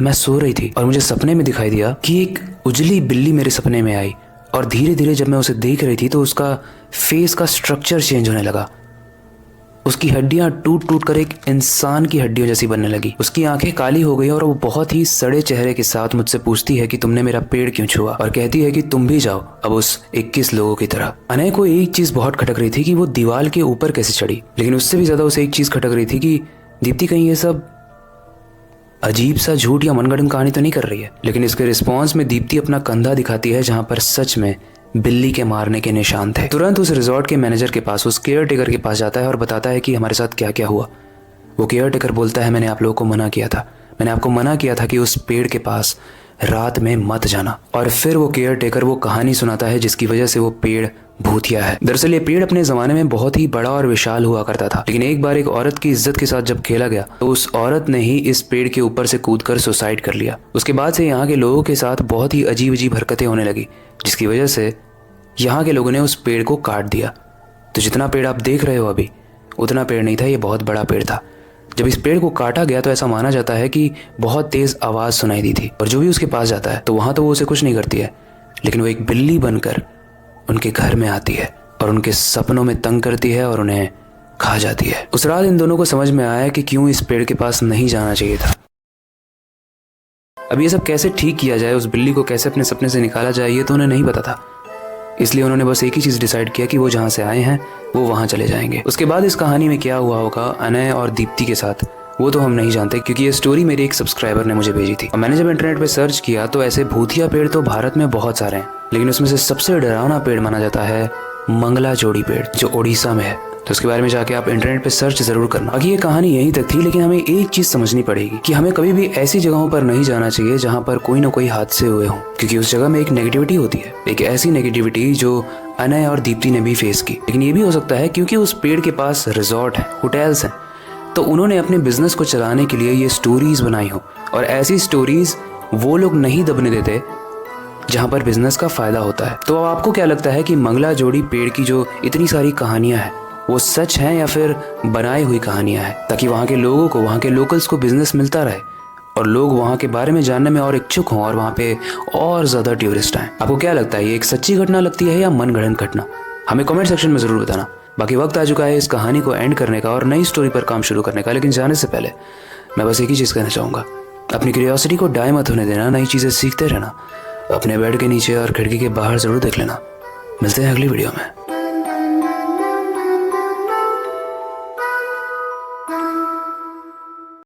मैं सो रही थी और मुझे सपने में दिखाई दिया कि एक उजली बिल्ली मेरे सपने में आई और धीरे धीरे जब मैं उसे देख रही थी तो उसका फेस का स्ट्रक्चर चेंज होने लगा। उसकी हड्डियां टूट टूट कर एक इंसान की हड्डियों जैसी बनने लगी। उसकी आंखें काली हो गई और वो बहुत ही सड़े चेहरे के साथ मुझसे पूछती है कि तुमने मेरा पेड़ क्यों छुआ, और कहती है कि तुम भी जाओ अब उस 21 लोगों की तरह। अनय को एक चीज बहुत खटक रही थी कि वो दीवार के ऊपर कैसे चढ़ी, लेकिन उससे भी ज्यादा उसे एक चीज खटक रही थी कि दीप्ति कहीं ये सब अजीब सा झूठ या मनगढ़ंत कहानी तो नहीं कर रही है। लेकिन इसके रिस्पॉन्स में दीप्ति अपना कंधा दिखाती है जहां पर सच में बिल्ली के मारने के निशान थे। तुरंत उस रिजॉर्ट के मैनेजर के पास, उस केयर टेकर के पास जाता है और बताता है कि हमारे साथ क्या क्या हुआ। वो केयर टेकर बोलता है मैंने आप लोगों को मना किया था, मैंने आपको मना किया था कि उस पेड़ के पास रात में मत जाना। और फिर वो केयर टेकर वो कहानी सुनाता है जिसकी वजह से वो पेड़ भूतिया है। दरअसल ये पेड़ अपने जमाने में बहुत ही बड़ा और विशाल हुआ करता था, लेकिन एक बार एक औरत की इज्जत के साथ जब खेला गया तो उस औरत ने ही इस पेड़ के ऊपर से कूदकर सुसाइड कर लिया। उसके बाद से यहाँ के लोगों के साथ बहुत ही अजीब अजीब हरकतें होने लगी, जिसकी वजह से यहाँ के लोगों ने उस पेड़ को काट दिया। तो जितना पेड़ आप देख रहे हो अभी, उतना पेड़ नहीं था, ये बहुत बड़ा पेड़ था। जब इस पेड़ को काटा गया तो ऐसा माना जाता है कि बहुत तेज आवाज सुनाई दी थी, और जो भी उसके पास जाता है तो वहां तो वो उसे कुछ नहीं करती है, लेकिन वो एक बिल्ली बनकर उनके घर में आती है और उनके सपनों में तंग करती है और उन्हें खा जाती है। उस रात इन दोनों को समझ में आया कि क्यों इस पेड़ के पास नहीं जाना चाहिए था। अब ये सब कैसे ठीक किया जाए, उस बिल्ली को कैसे अपने सपने से निकाला जाए, ये तो उन्हें नहीं पता था। इसलिए उन्होंने बस एक ही चीज डिसाइड किया कि वो जहां से आए हैं वो वहां चले जाएंगे। उसके बाद इस कहानी में क्या हुआ होगा अनय और दीप्ति के साथ, वो तो हम नहीं जानते, क्योंकि ये स्टोरी मेरे एक सब्सक्राइबर ने मुझे भेजी थी। और मैंने जब इंटरनेट पे सर्च किया तो ऐसे भूतिया पेड़ तो भारत में बहुत सारे हैं, लेकिन उसमें से सबसे डरावना पेड़ माना जाता है मंगलाजोड़ी पेड़, जो ओडिशा में है। तो उसके बारे में जाके आप इंटरनेट पे सर्च जरूर करना। बाकी ये कहानी यहीं तक थी, लेकिन हमें एक चीज समझनी पड़ेगी कि हमें कभी भी ऐसी जगहों पर नहीं जाना चाहिए जहां पर कोई ना कोई हादसे हुए हों, क्योंकि उस जगह में एक नेगेटिविटी होती है, एक ऐसी नेगेटिविटी जो अनय और दीप्ति ने भी फेस की। लेकिन ये भी हो सकता है क्योंकि उस पेड़ के पास रिजॉर्ट है, होटल्स हैं, तो उन्होंने अपने बिजनेस को चलाने के लिए ये स्टोरीज बनाई हो। और ऐसी स्टोरीज वो लोग नहीं दबने देते जहां पर बिजनेस का फायदा होता है। तो अब आपको क्या लगता है कि मंगलाजोड़ी पेड़ की जो इतनी सारी कहानियां हैं वो सच हैं या फिर बनाई हुई कहानियां हैं, ताकि वहां के लोगों को, वहां के लोकल्स को बिजनेस मिलता रहे और लोग वहां के बारे में जानने में और इच्छुक हों और वहां पे और ज्यादा टूरिस्ट आए? आपको क्या लगता है, ये एक सच्ची घटना लगती है या मनगढ़ंत घटना? हमें कमेंट सेक्शन में जरूर बताना। बाकी वक्त आ चुका है इस कहानी को एंड करने का और नई स्टोरी पर काम शुरू करने का, लेकिन जाने से पहले मैं बस एक ही चीज कहना चाहूंगा, अपनी क्यूरियोसिटी को डाई मत होने देना, नई चीजें सीखते रहना, अपने बेड के नीचे और खिड़की के बाहर जरूर देख लेना। मिलते हैं अगली वीडियो में।